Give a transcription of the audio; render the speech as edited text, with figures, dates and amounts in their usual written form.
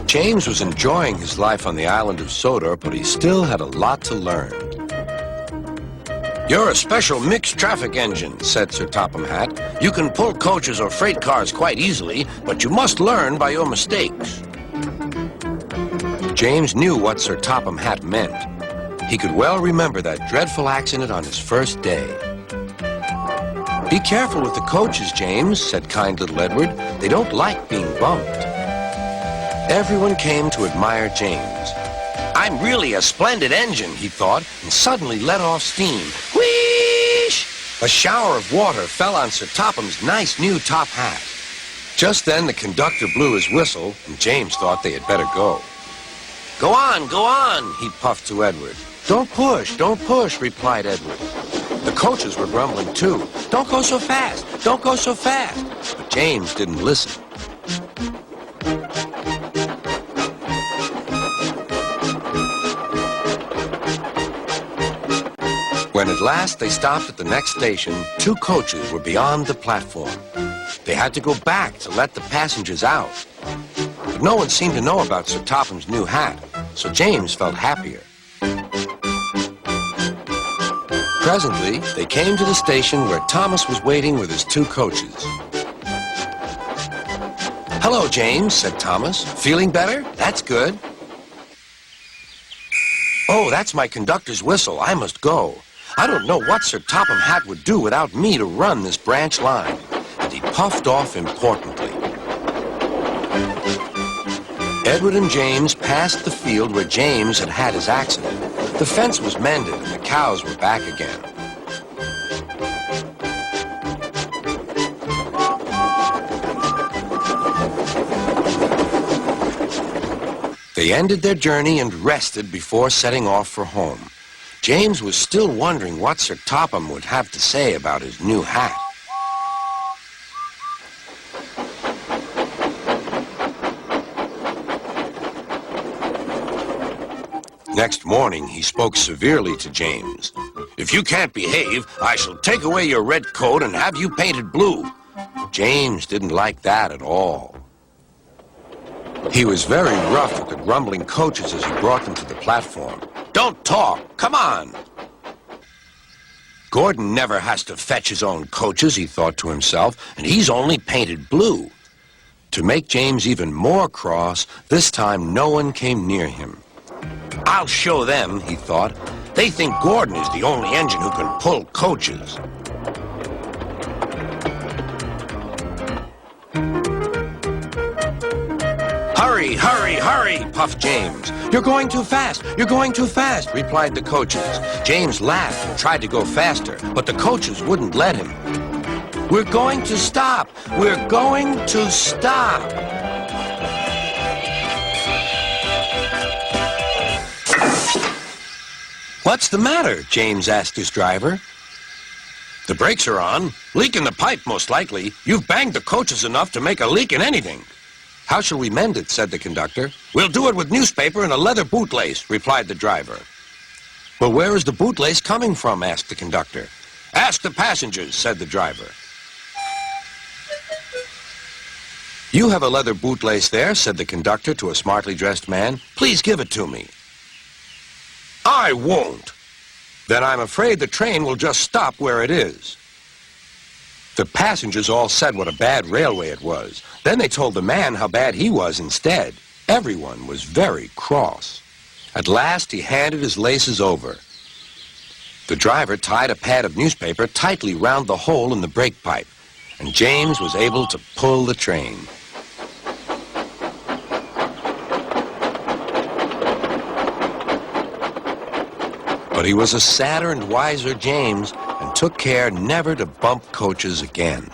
James was enjoying his life on the island of Sodor, but he still had a lot to learn. "You're a special mixed traffic engine," said Sir Topham Hatt. "You can pull coaches or freight cars quite easily, but you must learn by your mistakes." James knew what Sir Topham Hatt meant. He could well remember that dreadful accident on his first day. "Be careful with the coaches, James," said kind little Edward. "They don't like being bumped." Everyone came to admire James. "I'm really a splendid engine," he thought, and suddenly let off steam. Whoosh! A shower of water fell on Sir Topham's nice new top hat. Just then the conductor blew his whistle, and James thought they had better go. Go on," he puffed to Edward. Don't push," replied Edward. The coaches were grumbling too. Don't go so fast. But James didn't listen. When at last they stopped at the next station, 2 coaches were beyond the platform. They had to go back to let the passengers out. But no one seemed to know about Sir Topham's new hat, so James felt happier. Presently, they came to the station where Thomas was waiting with his 2 coaches. "Hello, James," said Thomas. "Feeling better? That's good." "Oh, that's my conductor's whistle. I must go. I don't know what Sir Topham Hatt would do without me to run this branch line." And he puffed off importantly. Edward and James passed the field where James had had his accident. The fence was mended and the cows were back again. They ended their journey and rested before setting off for home. James was still wondering what Sir Topham would have to say about his new hat. Next morning, he spoke severely to James. "If you can't behave, I shall take away your red coat and have you painted blue." James didn't like that at all. He was very rough with the grumbling coaches as he brought them to the platform. "Don't talk! Come on!" "Gordon never has to fetch his own coaches," he thought to himself, "and he's only painted blue." To make James even more cross, this time no one came near him. "I'll show them," he thought. "They think Gordon is the only engine who can pull coaches." Hurry, puffed James. You're going too fast, replied the coaches. James laughed and tried to go faster, but the coaches wouldn't let him. We're going to stop. What's the matter? James asked his driver. The brakes are on. Leak in the pipe, most likely. You've banged the coaches enough to make a leak in anything. How shall we mend it? Said the conductor. We'll do it with newspaper and a leather bootlace, replied the driver. Well, where is the bootlace coming from? Asked the conductor. Ask the passengers, said the driver. You have a leather bootlace there, said the conductor to a smartly dressed man. Please give it to me. I won't. Then I'm afraid the train will just stop where it is. The passengers all said what a bad railway it was. Then they told the man how bad he was instead. Everyone was very cross. At last he handed his laces over. The driver tied a pad of newspaper tightly round the hole in the brake pipe, and James was able to pull the train. But he was a sadder and wiser James and took care never to bump coaches again.